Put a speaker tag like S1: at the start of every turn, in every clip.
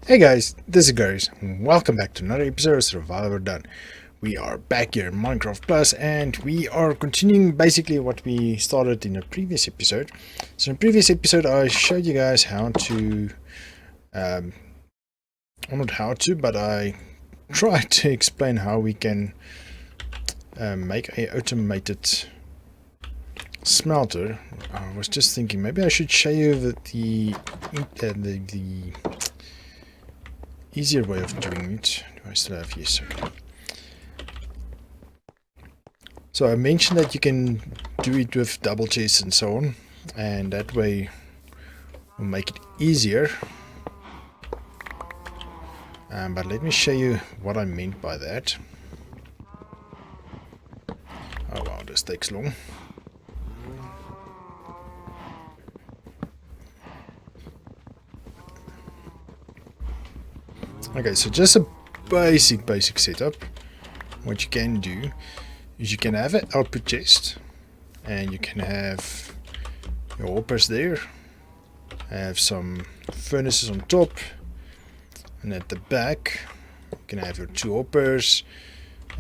S1: Hey guys, this is Garies. Welcome back to another episode of Survivor Done. We are back here in Minecraft Plus and we are continuing basically what we started in a previous episode. So in the previous episode I showed you guys how to, well not how to, but I tried to explain how we can make a automated smelter. I was just thinking maybe I should show you the easier way of doing it. Do I still have? Yes, okay. So I mentioned that you can do it with double chests and so on, and that way will make it easier. But let me show you what I meant by that. Oh wow, this takes long. Okay, so just a basic setup. What you can do is you can have an output chest and you can have your hoppers there, have some furnaces on top, and at the back you can have your two hoppers,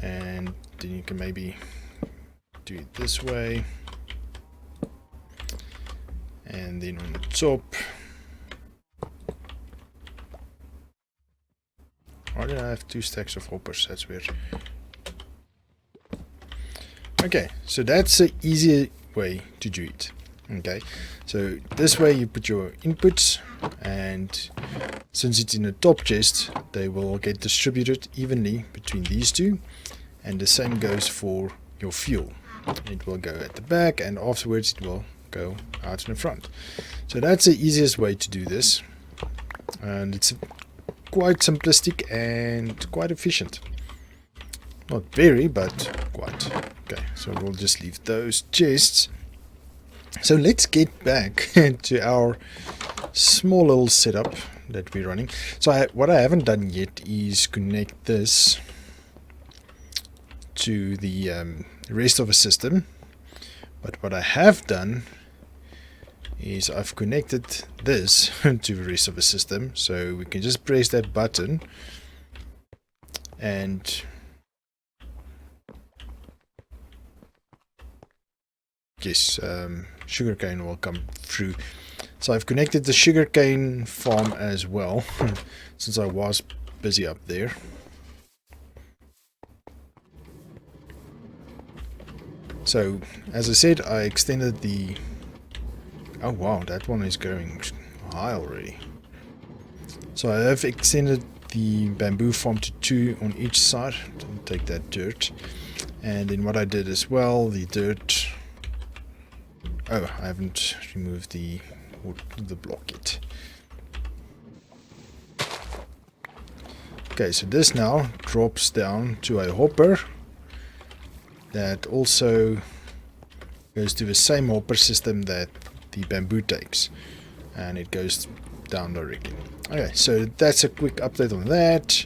S1: and then you can maybe do it this way, and then on the top. Why did I have two stacks of hoppers? That's weird. Okay, so that's the easier way to do it. Okay, so this way you put your inputs, and since it's in a top chest, they will get distributed evenly between these two, and the same goes for your fuel. It will go at the back, and afterwards it will go out in the front. So that's the easiest way to do this, and it's quite simplistic and quite efficient. Not very, but quite. Okay, so we'll just leave those chests. So let's get back to our small little setup that we're running. So what I haven't done yet is connect this to the rest of the system. But what I have done is I've connected this to the rest of the system, so we can just press that button and yes, sugarcane will come through. So I've connected the sugarcane farm as well since I was busy up there. So as I said, I extended the... Oh wow, that one is going high already. So I have extended the bamboo farm to 2 on each side to take that dirt. And then what I did as well, the dirt... Oh, I haven't removed the block yet. Okay, so this now drops down to a hopper that also goes to the same hopper system that the bamboo takes, and it goes down directly. Okay, so that's a quick update on that.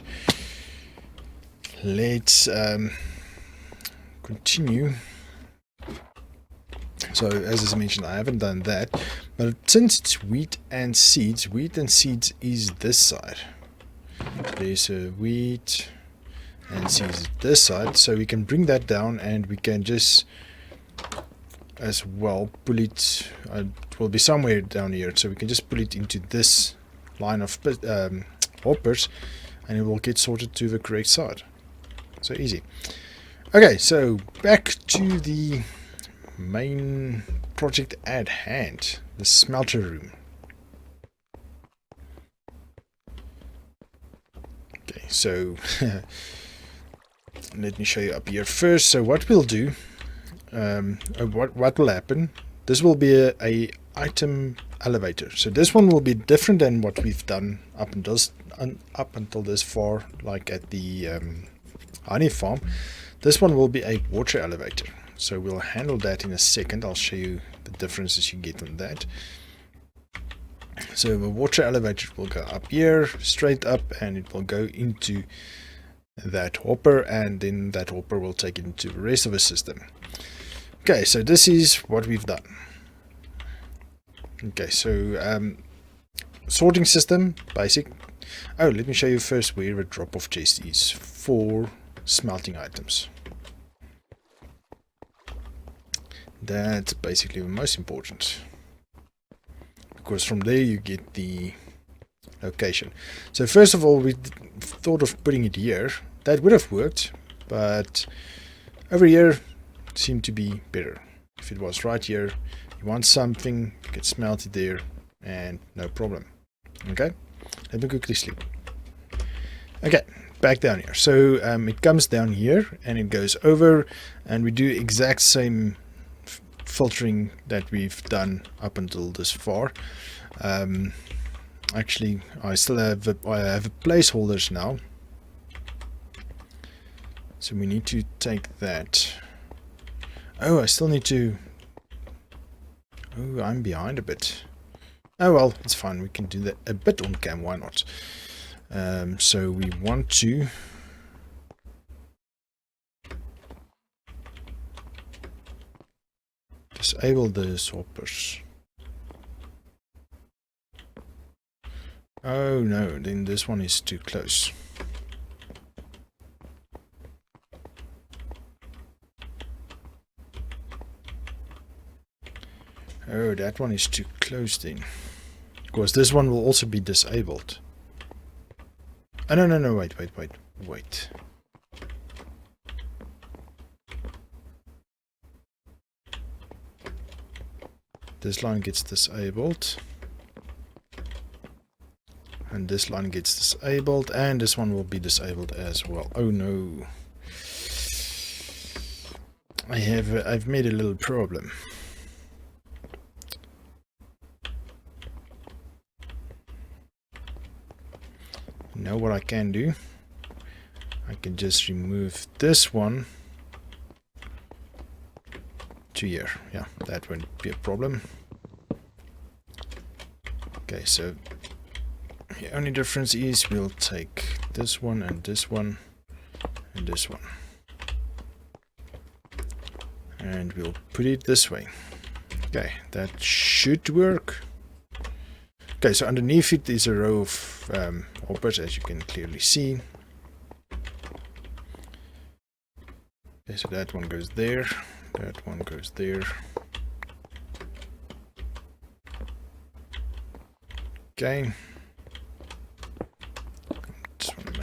S1: Let's continue. So as I mentioned, I haven't done that, but since it's wheat and seeds is this side. There's a wheat and seeds this side, so we can bring that down and we can just as well pull it. It will be somewhere down here, so we can just pull it into this line of hoppers, and it will get sorted to the correct side. So easy. Okay, so back to the main project at hand, the smelter room. Okay, so let me show you up here first. So what we'll do, what will happen, this will be a item elevator. So this one will be different than what we've done up until this far, like at the honey farm. This one will be a water elevator. So we'll handle that in a second. I'll show you the differences you get on that. So the water elevator will go up here, straight up, and it will go into that hopper, and then that hopper will take it into the rest of the system. Okay, so this is what we've done. Okay, so sorting system, basic. Oh, let me show you first where a drop-off chest is for smelting items. That's basically the most important, because from there you get the location. So first of all, we thought of putting it here. That would have worked, but over here seemed to be better. If it was right here, you want something, you can smelt it there and no problem. Okay, let me quickly sleep. Okay, back down here. So it comes down here and it goes over, and we do exact same filtering that we've done up until this far. Actually, I still have placeholders now, so we need to take that. Oh, I still need to. Oh, I'm behind a bit. Oh well, it's fine. We can do that a bit on cam. Why not? So we want to disable the swappers. Oh no, then this one is too close. Oh, that one is too close then. Because this one will also be disabled. Oh, no, wait. This line gets disabled. And this line gets disabled. And this one will be disabled as well. Oh no. I've made a little problem. You know what I can do? I can just remove this one to here. Yeah, that won't be a problem. Okay, so the only difference is we'll take this one and this one and this one, and we'll put it this way. Okay, that should work. Okay, so underneath it is a row of hoppers, as you can clearly see. Okay, so that one goes there, that one goes there. Okay. Just want to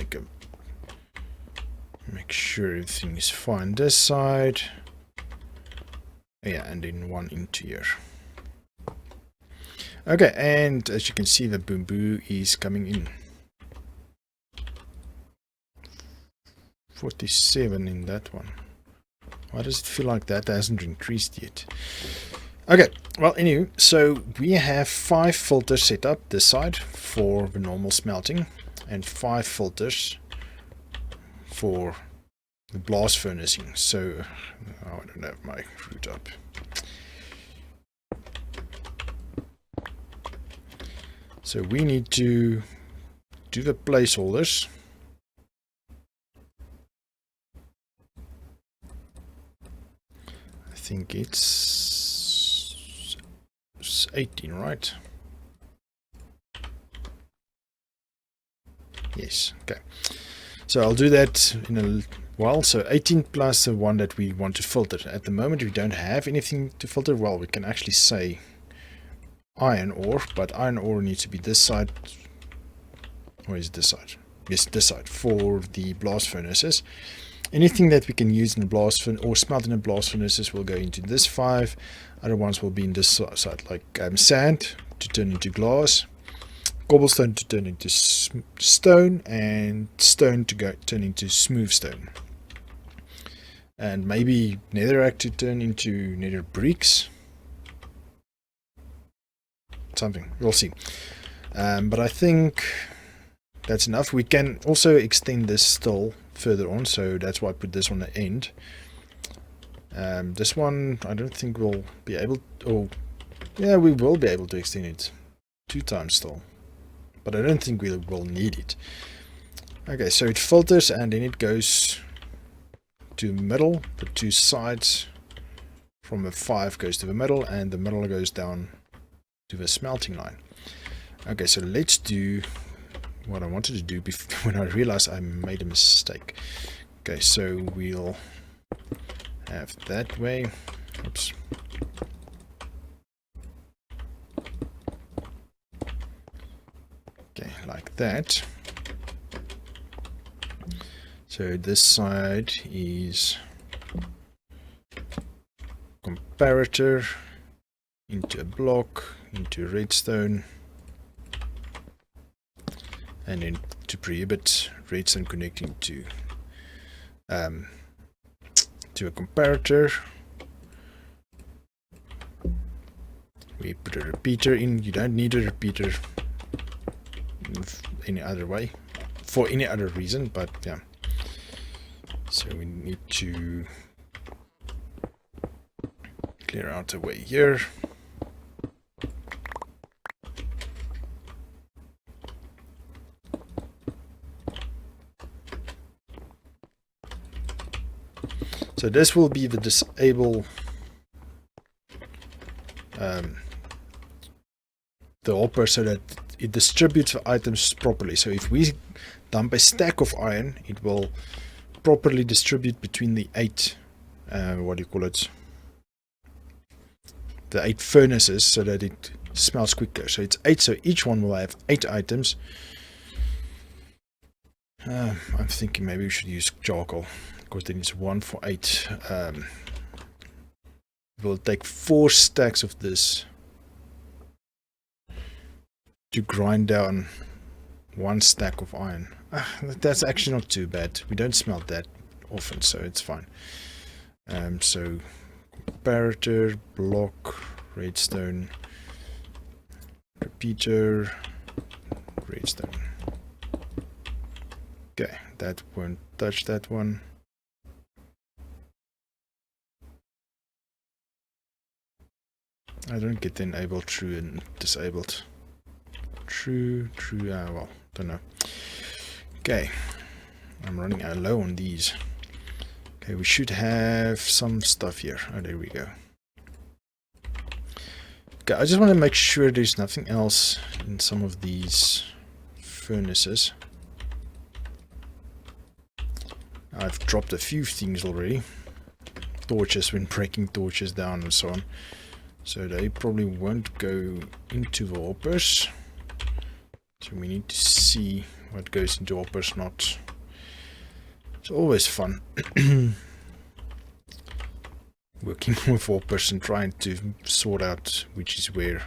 S1: make sure everything is fine this side. Yeah, and then one into here. Okay, and as you can see, the boom boo is coming in. 47 in that one. Why does it feel like that hasn't increased yet? Okay, well, anyway, so we have 5 filters set up this side for the normal smelting, and 5 filters for the blast furnacing. So, oh, I don't have my route up. So we need to do the placeholders. I think it's 18, right? Yes, okay. So I'll do that in a while. So 18 plus the one that we want to filter. At the moment we don't have anything to filter. Well, we can actually say iron ore, but iron ore needs to be this side. Or is it this side? Yes, this side for the blast furnaces. Anything that we can use in the blast furnace or smelt in the blast furnaces will go into this 5. Other ones will be in this side, like sand to turn into glass, cobblestone to turn into stone, and stone to turn into smooth stone, and maybe netherrack to turn into nether bricks. Something, we'll see. But I think that's enough. We can also extend this still further on, so that's why I put this on the end. This one I don't think we'll be able to, oh yeah, we will be able to extend it 2 times still, but I don't think we will need it. Okay, so it filters and then it goes to the middle. The 2 sides from a 5 goes to the middle, and the middle goes down to the smelting line. Okay, so let's do what I wanted to do when I realized I made a mistake. Okay, so we'll have that way. Oops. Okay, like that. So this side is comparator into a block, into redstone, and then to prohibit redstone connecting to a comparator. We put a repeater in. You don't need a repeater any other way, for any other reason, but yeah. So we need to clear out the way here. So this will be the disable the hopper so that it distributes the items properly. So if we dump a stack of iron, it will properly distribute between the 8 what do you call it, the 8 furnaces, so that it smelts quicker. So it's 8, so each one will have 8 items. I'm thinking maybe we should use charcoal, because then it's 1 for 8. We'll take 4 stacks of this to grind down 1 stack of iron. That's actually not too bad. We don't smelt that often, so it's fine. So comparator, block, redstone, repeater, redstone. Okay, that won't touch that one. I don't get enabled, true, and disabled. True, well, don't know. Okay, I'm running out low on these. Okay, we should have some stuff here. Oh, there we go. Okay, I just want to make sure there's nothing else in some of these furnaces. I've dropped a few things already. Torches, when breaking torches down and so on. So they probably won't go into the hoppers. So we need to see what goes into hoppers, not. It's always fun working with hoppers and trying to sort out which is where.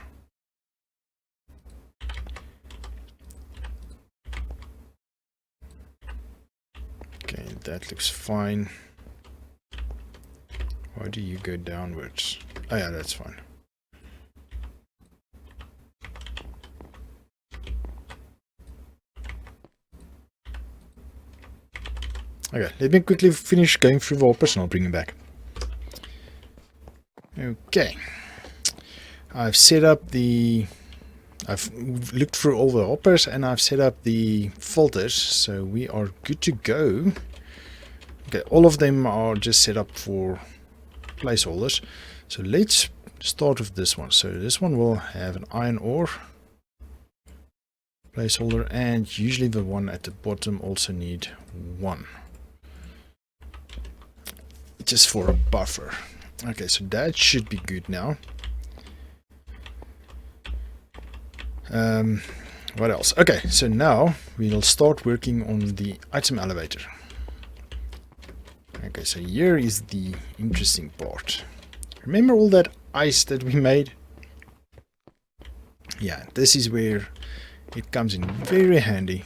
S1: Okay, that looks fine. Why do you go downwards? Oh yeah, that's fine. Okay, let me quickly finish going through the hoppers and I'll bring him back. Okay. I've set up the... I've looked through all the hoppers and I've set up the filters, so we are good to go. Okay, all of them are just set up for placeholders. So let's start with this one. So this one will have an iron ore placeholder, and usually the one at the bottom also need one, just for a buffer. Okay, so that should be good now. What else? Okay, so now we'll start working on the item elevator. Okay, so here is the interesting part. Remember all that ice that we made? Yeah, this is where it comes in very handy.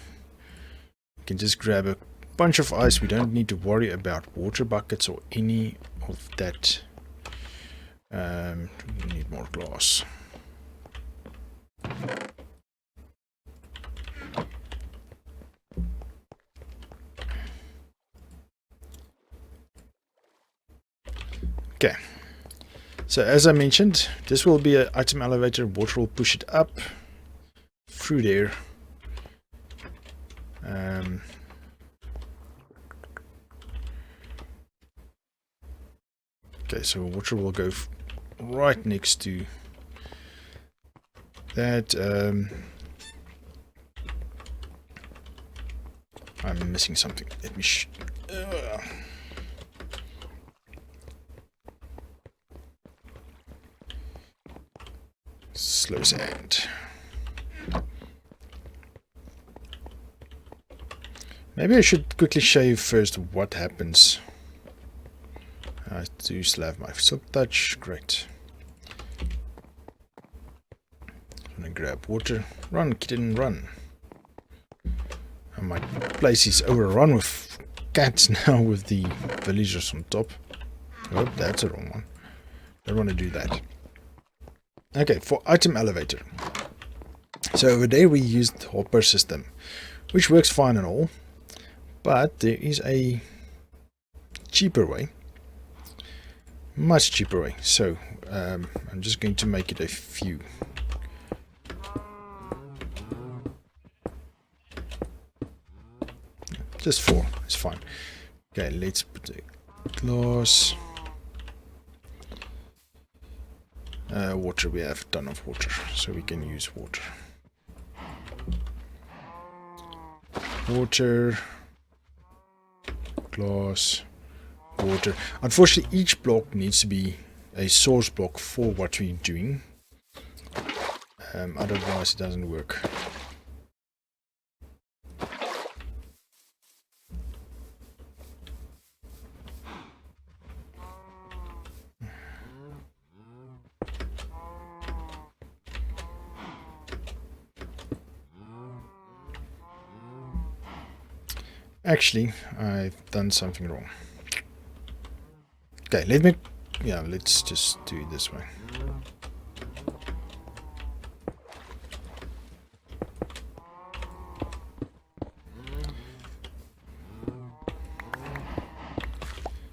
S1: You can just grab a bunch of ice. We don't need to worry about water buckets or any of that. We need more glass. Okay, so as I mentioned, this will be an item elevator. Water will push it up through there. Okay, so water will go right next to that. I'm missing something. Let me slow sand. Maybe I should quickly show you first what happens. I do still have my silk touch. Great. I'm gonna grab water. Run, kitten, run. And my place is overrun with cats now with the villagers on top. Oh, that's the wrong one. Don't want to do that. Okay, for item elevator. So over there we used the hopper system, which works fine and all. But there is a cheaper way. Much cheaper way. So I'm just going to make it a few. Just 4. It's fine. Okay, let's put a glass. Water, we have a ton of water, so we can use water. Water. Glass. Water. Unfortunately, each block needs to be a source block for what we're doing. Otherwise, it doesn't work. Actually, I've done something wrong. Okay, let's just do it this way.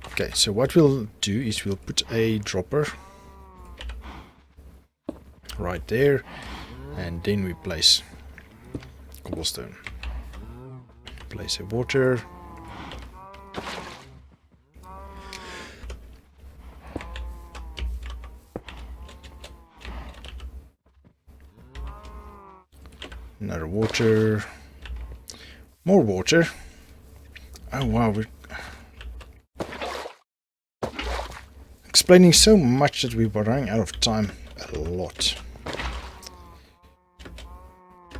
S1: Okay, so what we'll do is we'll put a dropper right there, and then we place cobblestone. Place a water. Another water. More water. Oh wow, we're explaining so much that we were running out of time a lot.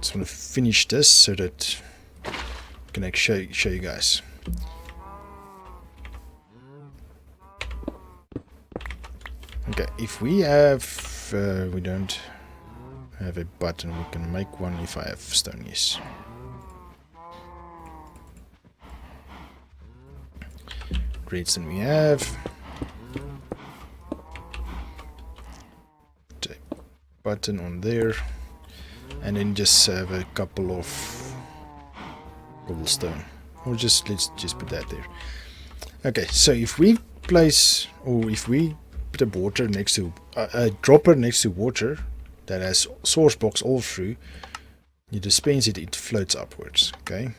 S1: Just want to finish this so that I can actually show you guys. Okay, if we have, we don't have a button, we can make one if I have stone, yes. Redstone we have. Put a button on there, and then just have a couple of cobblestone, or let's just put that there. Okay, so if we place, or if we put a water next to a dropper next to water that has source blocks all through, you dispense it, it floats upwards. Okay,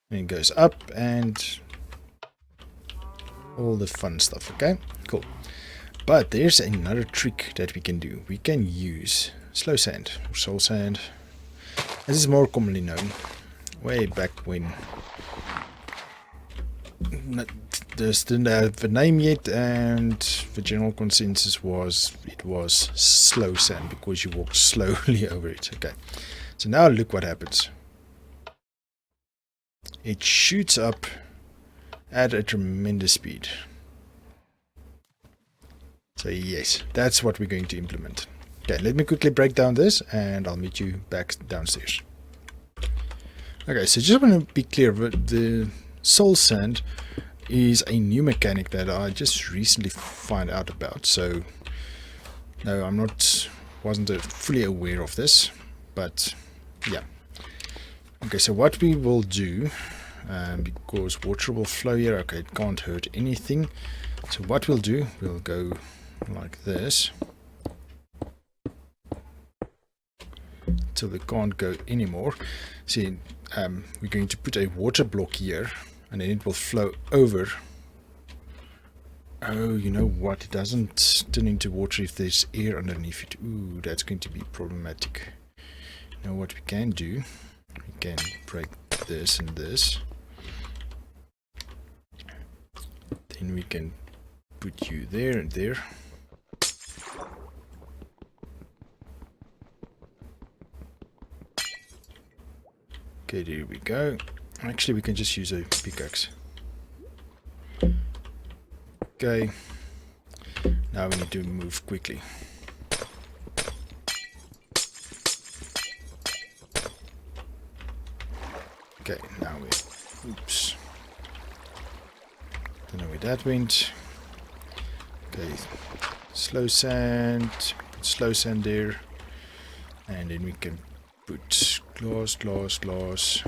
S1: and it goes up and all the fun stuff. Okay, cool. But there's another trick that we can do. We can use slow sand or soul sand, as is more commonly known. Way back when this didn't have a name yet, and the general consensus was it was slow sand because you walked slowly over it. Okay, so now look what happens. It shoots up at a tremendous speed. So yes, that's what we're going to implement. Okay, let me quickly break down this and I'll meet you back downstairs. Okay, so just want to be clear, the soul sand is a new mechanic that I just recently found out about. So no, wasn't fully aware of this, but yeah. Okay, so what we will do, because water will flow here, okay, it can't hurt anything. So what we'll do, we'll go like this till we can't go anymore. See, we're going to put a water block here, and then it will flow over. Oh, you know what? It doesn't turn into water if there's air underneath it. Ooh, that's going to be problematic. You know what we can do? We can break this and this. Then we can put you there and there. Okay, there we go. Actually, we can just use a pickaxe. Okay. Now we need to move quickly. Okay, now we... Oops. Don't know where that went. Okay. Slow sand. Put slow sand there. And then we can put glass, glass, glass.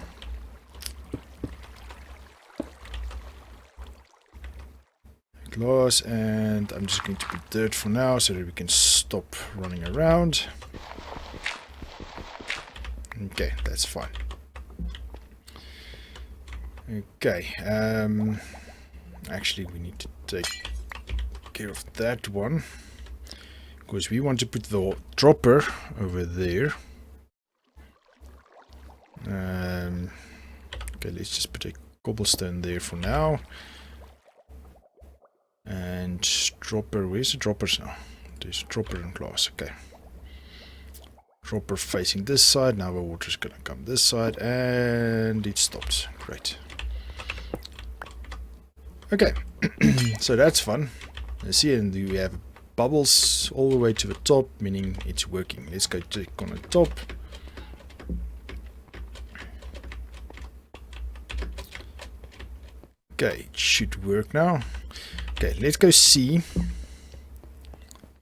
S1: Glass, and I'm just going to put dirt for now so that we can stop running around. Okay, that's fine. Okay, actually we need to take care of that one because we want to put the dropper over there. Okay, let's just put a cobblestone there for now. And dropper, where's the droppers now? There's dropper and glass, okay. Dropper facing this side, now the water's gonna come this side, and it stops. Great. Okay, so that's fun. Let's see, and we have bubbles all the way to the top, meaning it's working. Let's go check on the top. Okay, it should work now. Okay, let's go see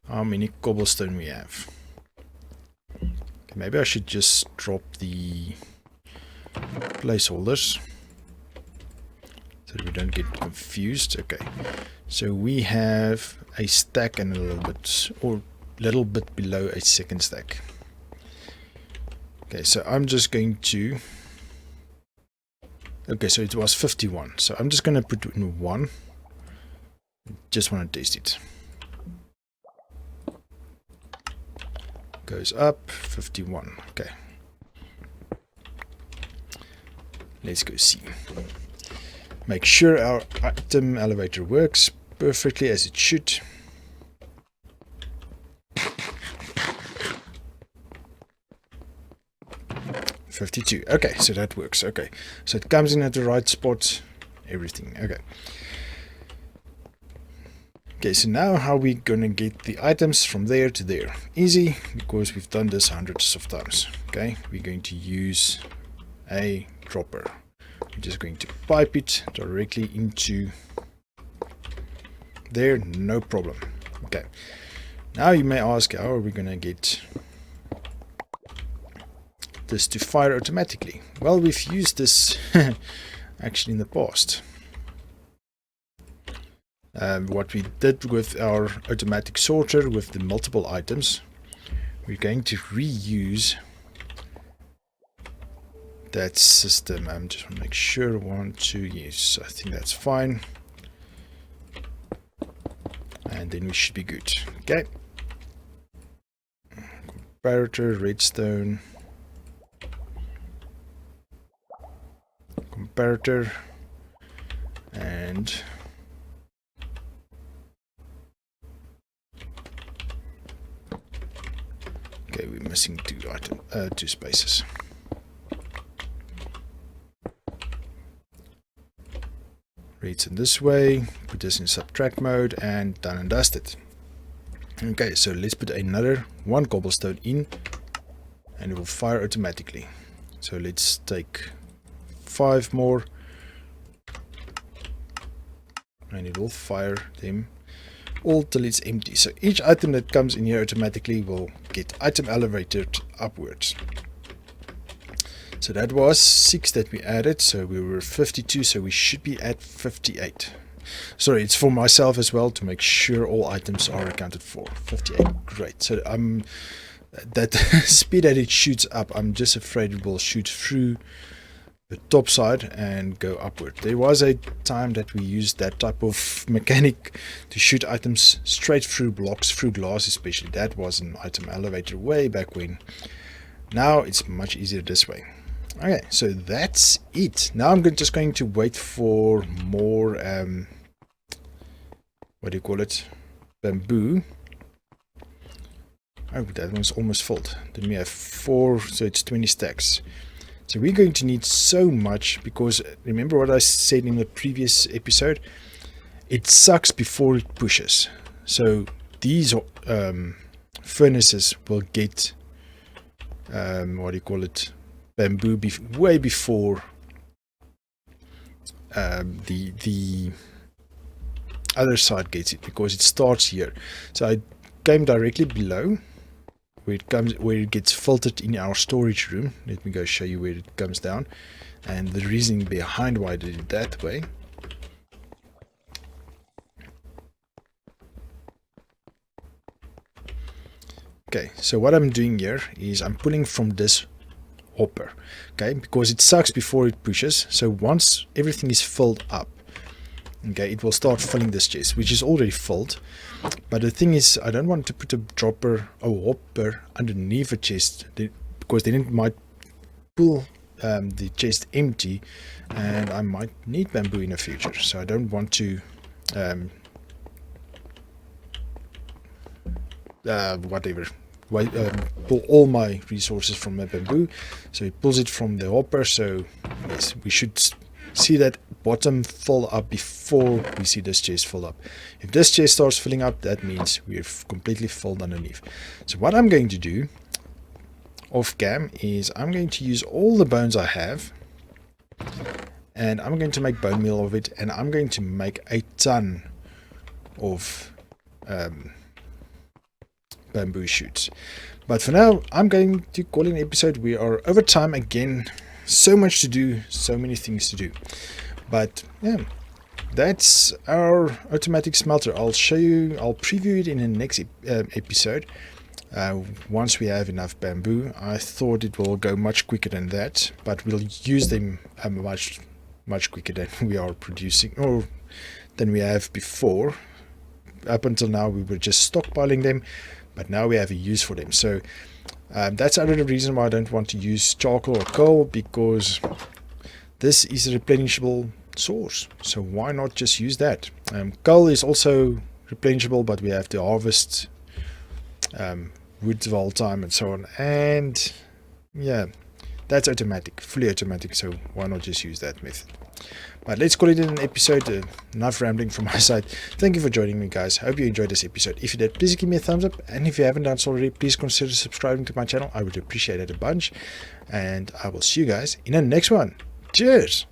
S1: how many cobblestone we have. Okay, maybe I should just drop the placeholders so that we don't get confused. Okay, so we have a stack and a little bit below a second stack. Okay, so I'm just going to... Okay, so it was 51. So I'm just going to put in 1. Just want to test it. Goes up, 51. Okay. Let's go see. Make sure our item elevator works perfectly as it should. $52. Okay, so that works. Okay, so it comes in at the right spot. Everything. Okay. Okay, so now how are we gonna get the items from there to there? Easy, because we've done this hundreds of times. Okay, we're going to use a dropper. We're just going to pipe it directly into there, no problem. Okay, now you may ask, how are we gonna get this to fire automatically? Well, we've used this actually in the past. What we did with our automatic sorter with the multiple items, we're going to reuse that system. I'm just want to make sure 1, 2, yes, I think that's fine, and then we should be good. Okay, comparator, redstone, comparator, and okay, we're missing two spaces. Reads in this way, put this in subtract mode, and done and dusted. Okay, so let's put another 1 cobblestone in, and it will fire automatically. So let's take 5 more, and it will fire them all till it's empty. So each item that comes in here automatically will get item elevated upwards. So that was 6 that we added, so we were 52, so we should be at 58. Sorry, it's for myself as well to make sure all items are accounted for. 58, great. So that speed that it shoots up, I'm just afraid it will shoot through the top side and go upward. There was a time that we used that type of mechanic to shoot items straight through blocks, through glass especially. That was an item elevator way back when. Now it's much easier this way. Okay, so that's it. Now I'm just going to wait for more, what do you call it, bamboo. Oh, that one's almost filled. Then we have 4, so it's 20 stacks. So we're going to need so much, because remember what I said in the previous episode? It sucks before it pushes. So these furnaces will get, what do you call it, bamboo way before the other side gets it, because it starts here. So I came directly below where it gets filtered in our storage room. Let me go show you where it comes down, and the reason behind why I did it that way. Okay, so what I'm doing here is I'm pulling from this hopper, okay, because it sucks before it pushes. So once everything is filled up, okay, it will start filling this chest, which is already filled. But the thing is, I don't want to put a hopper underneath a chest, because then it might pull the chest empty, and I might need bamboo in the future. So I don't want to pull all my resources from my bamboo. So it pulls it from the hopper. So yes, we should see that bottom fill up before we see this chest fill up. If this chest starts filling up, that means we've completely filled underneath. So what I'm going to do off cam is I'm going to use all the bones I have, and I'm going to make bone meal of it, and I'm going to make a ton of bamboo shoots. But for now, I'm going to call it an episode. We are over time again. So much to do, so many things to do. But yeah, that's our automatic smelter. I'll preview it in the next episode. Once we have enough bamboo. I thought it will go much quicker than that, but we'll use them much quicker than we are producing, or than we have before. Up until now, we were just stockpiling them, but now we have a use for them. So that's another reason why I don't want to use charcoal or coal, because this is a replenishable source. So why not just use that? Coal is also replenishable, but we have to harvest wood the whole time and so on. And yeah, that's automatic, fully automatic. So why not just use that method? But let's call it an episode. Enough rambling from my side. Thank you for joining me, guys. Hope you enjoyed this episode. If you did, please give me a thumbs up. And if you haven't done so already, please consider subscribing to my channel. I would appreciate it a bunch. And I will see you guys in the next one. Cheers!